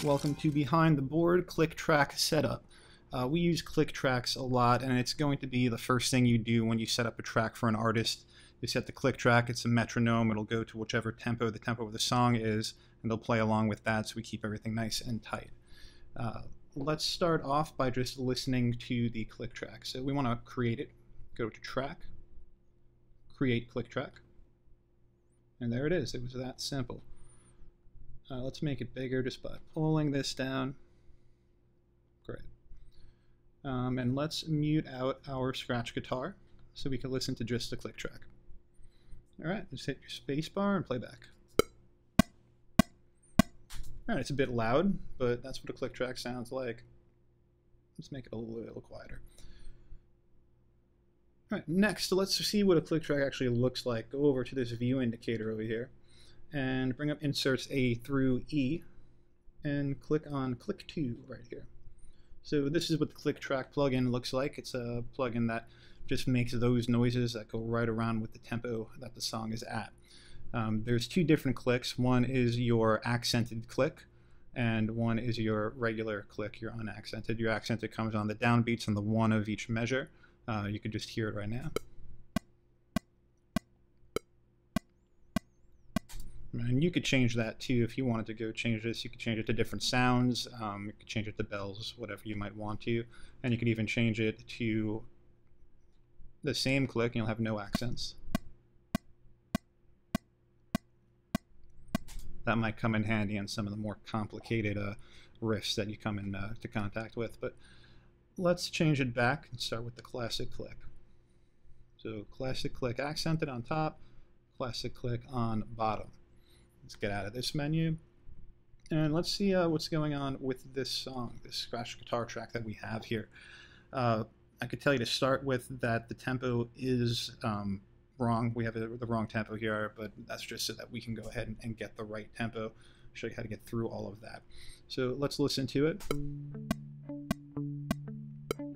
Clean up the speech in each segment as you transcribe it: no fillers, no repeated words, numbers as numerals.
Welcome to Behind the Board Click Track Setup. We use click tracks a lot, and it's going to be the first thing you do when you set up a track for an artist. You set the click track, it's a metronome, it'll go to whichever tempo of the song is, and they'll play along with that so we keep everything nice and tight. Let's start off by just listening to the click track. So we want to create it. Go to Track, Create Click Track, and there it is. It was that simple. Let's make it bigger just by pulling this down. Great. And let's mute out our scratch guitar so we can listen to just the click track. Alright, just hit your space bar and play back. Alright, it's a bit loud, but that's what a click track sounds like. Let's make it a little quieter. Alright, next, let's see what a click track actually looks like. Go over to this view indicator over here and bring up inserts A through E and click on Click 2 right here. So this is what the click track plugin looks like. It's a plugin that just makes those noises that go right around with the tempo that the song is at. There's two different clicks. One is your accented click and one is your regular click, your unaccented. Your accented comes on the downbeats on the one of each measure. You can just hear it right now. And you could change that too if you wanted to go change this. You could change it to different sounds. You could change it to bells, whatever you might want to. And you could even change it to the same click and you'll have no accents. That might come in handy on some of the more complicated riffs that you come into contact with. But let's change it back and start with the classic click. So classic click accented on top, classic click on bottom. Let's get out of this menu and let's see what's going on with this song, this scratch guitar track that we have here. I could tell you to start with that the tempo is wrong. We have the wrong tempo here, but that's just so that we can go ahead and get the right tempo. Show you how to get through all of that. So let's listen to it. All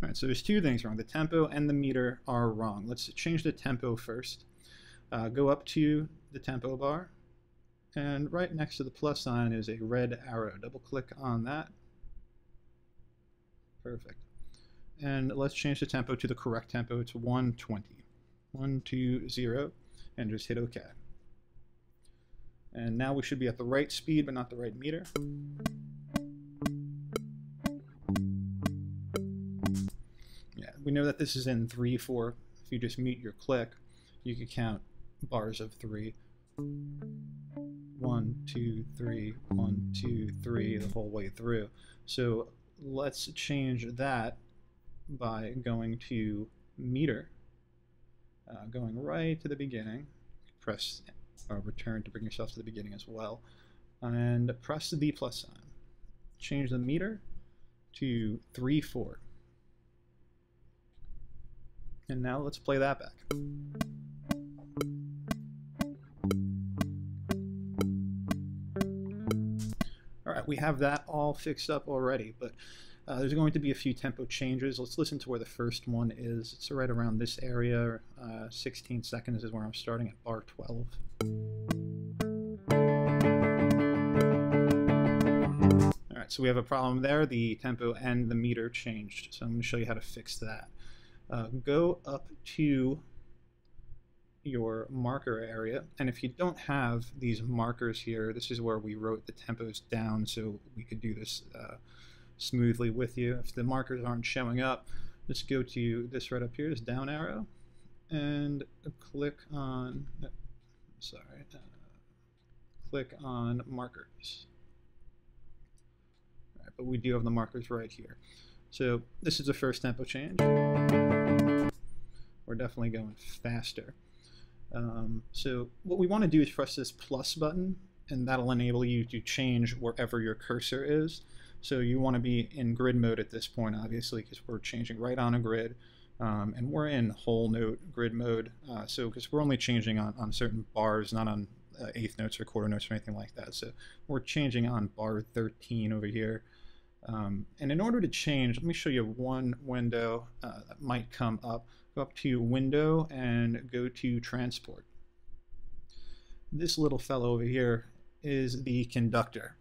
right, so there's two things wrong. The tempo and the meter are wrong. Let's change the tempo first. Go up to the tempo bar, and right next to the plus sign is a red arrow. Double click on that. Perfect. And let's change the tempo to the correct tempo. It's 120. 120, and just hit OK. And now we should be at the right speed, but not the right meter. Yeah, we know that this is in 3/4. If you just mute your click, you can count bars of 3. 1, 2, 3, 1, 2, 3 the whole way through. So let's change that by going to meter, going right to the beginning. Press return to bring yourself to the beginning as well, and press the plus sign. Change the meter to 3/4. And now let's play that back. Alright, we have that all fixed up already, but there's going to be a few tempo changes. Let's listen to where the first one is. It's right around this area. 16 seconds is where I'm starting at bar 12. Alright, so we have a problem there. The tempo and the meter changed. So I'm going to show you how to fix that. Go up to your marker area, and if you don't have these markers here, this is where we wrote the tempos down so we could do this smoothly with you. If the markers aren't showing up, just go to this right up here, this down arrow, and click on click on markers. All right, but we do have the markers right here. So this is the first tempo change. We're definitely going faster. So what we want to do is press this plus button, and that'll enable you to change wherever your cursor is. So you want to be in grid mode at this point, obviously, because we're changing right on a grid, and we're in whole note grid mode. So because we're only changing on certain bars, not on eighth notes or quarter notes or anything like that. So we're changing on bar 13 over here. And in order to change, let me show you one window that might come up. Go up to Window and go to Transport. This little fellow over here is the conductor.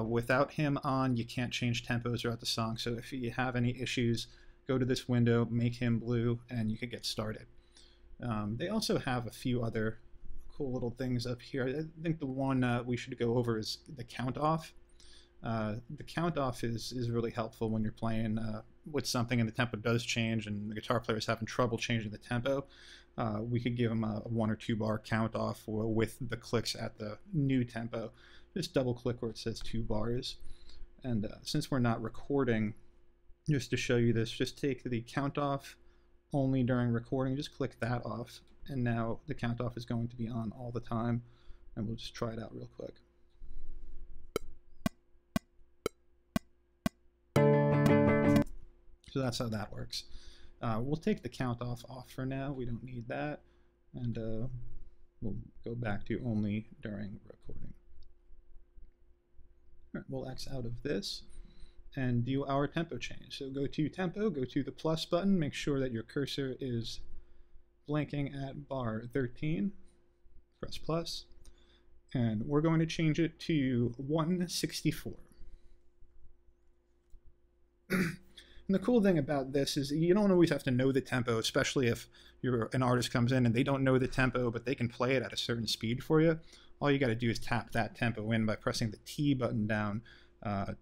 Without him on, you can't change tempos throughout the song. So if you have any issues, go to this window, make him blue, and you can get started. They also have a few other cool little things up here. I think the one we should go over is the count off. The count off is really helpful when you're playing with something and the tempo does change and the guitar player is having trouble changing the tempo. We could give them a 1 or 2 bar count off with the clicks at the new tempo. Just double click where it says 2 bars. And since we're not recording, just to show you this, just take the count off only during recording, just click that off, and now the count off is going to be on all the time. And we'll just try it out real quick. So that's how that works. We'll take the count off for now. We don't need that. And we'll go back to only during recording. All right, we'll X out of this and do our tempo change. So go to tempo, go to the plus button, make sure that your cursor is blinking at bar 13, press plus, and we're going to change it to 164. And the cool thing about this is you don't always have to know the tempo, especially if an artist comes in and they don't know the tempo, but they can play it at a certain speed for you. All you got to do is tap that tempo in by pressing the T button down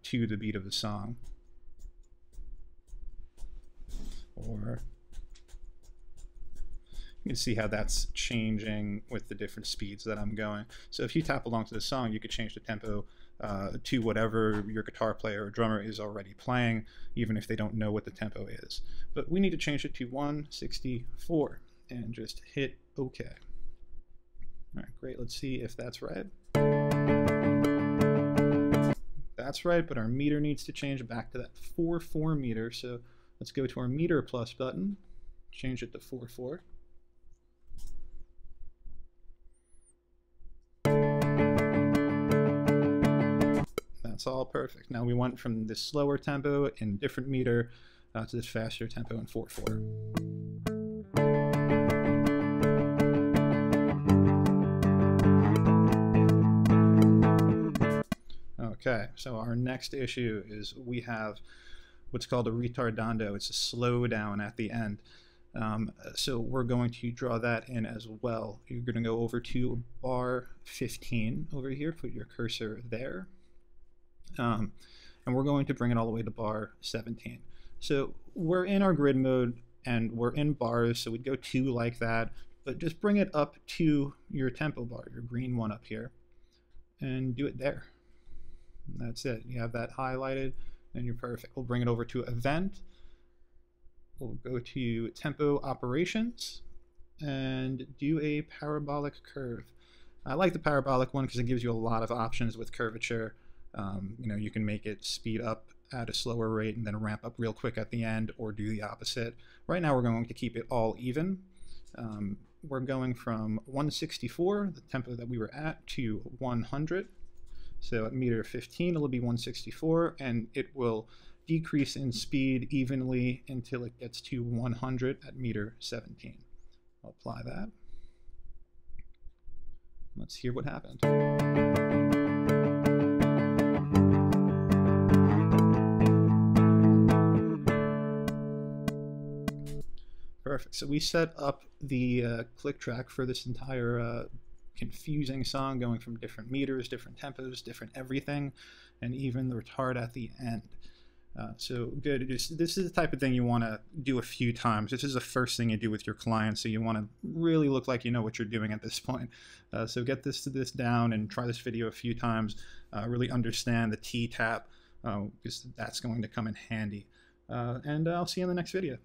to the beat of the song. Or you can see how that's changing with the different speeds that I'm going. So if you tap along to the song, you could change the tempo to whatever your guitar player or drummer is already playing, even if they don't know what the tempo is. But we need to change it to 164 and just hit OK. All right, great. Let's see if that's right. That's right, but our meter needs to change back to that 4/4 meter. So let's go to our meter plus button, change it to 4/4. That's all perfect. Now we went from this slower tempo in different meter to this faster tempo in 4/4. Okay, so our next issue is we have what's called a ritardando. It's a slowdown at the end. So we're going to draw that in as well. You're going to go over to bar 15 over here, put your cursor there. And we're going to bring it all the way to bar 17. So we're in our grid mode and we're in bars, so we'd go 2 like that, but just bring it up to your tempo bar, your green one up here, and do it there. And that's it. You have that highlighted and you're perfect. We'll bring it over to event. We'll go to tempo operations and do a parabolic curve. I like the parabolic one because it gives you a lot of options with curvature. You know, you can make it speed up at a slower rate and then ramp up real quick at the end, or do the opposite. Right now we're going to keep it all even. We're going from 164, the tempo that we were at, to 100. So at meter 15 it'll be 164, and it will decrease in speed evenly until it gets to 100 at meter 17. I'll apply that. Let's hear what happened. Perfect. So we set up the click track for this entire confusing song, going from different meters, different tempos, different everything, and even the retard at the end. So good. This is the type of thing you want to do a few times. This is the first thing you do with your client, so you want to really look like you know what you're doing at this point. So get this down and try this video a few times. Really understand the T tap, because that's going to come in handy. And I'll see you in the next video.